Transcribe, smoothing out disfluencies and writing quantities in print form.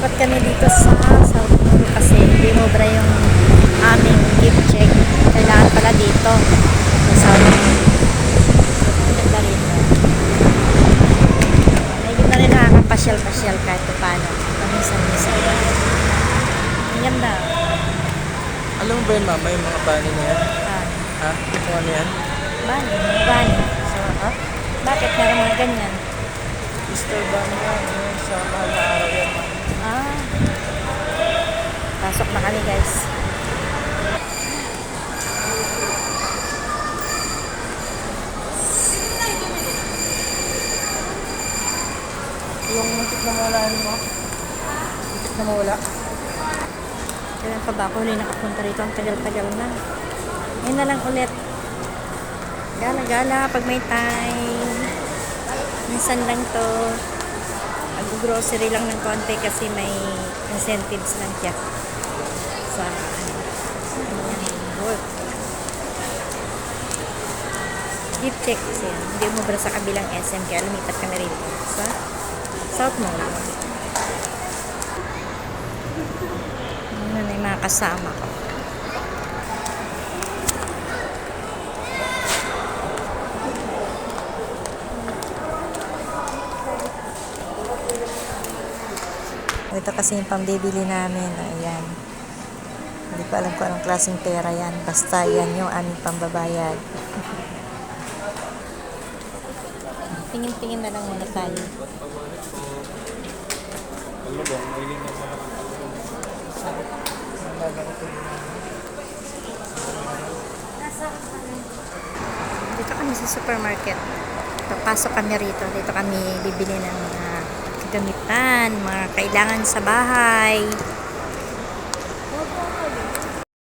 Dapat kami dito sa South Mall kasi hindi mobra yung aming gift check. Kailangan pala dito sa South Mall. Ang ganda rito. Medyo na rin nakakapasyal-pasyal kahit paano. Paminsan-minsan. Ang ganda. Alam mo ba yun, mama, yung mga bani na yan? Ah, Ha? Kung ano yan? bani. Bani. Ha? Bakit meron mga ganyan? Easter bunny yan. Yung sa mahal na araw yan, mama. Ah. Pasok na kami, guys. Yung muntik na mawalaan mo. Muntik na mawala. Kailan pa ba ako huli nakapunta rito? Ang tagal-tagal na. Ngayon na lang ulit. Gala-gala pag may time. Minsan lang to. Mag-grocery lang ng konti kasi may incentives lang siya. Sa work. Gift check kasi yan. Hindi umubra sa kabilang SM kaya lumipat kami rito sa South Mall. Ano na yung mga kasama ko. Ito kasi yung pambibili namin. Ayan. Hindi ko alam kung anong klaseng pera yan. Basta yan yung aming pambabayad. Tingin-tingin na lang muna tayo. Dito kami sa supermarket. Papasok kami rito. Dito kami bibili ng mga kagamitan, mga kailangan sa bahay.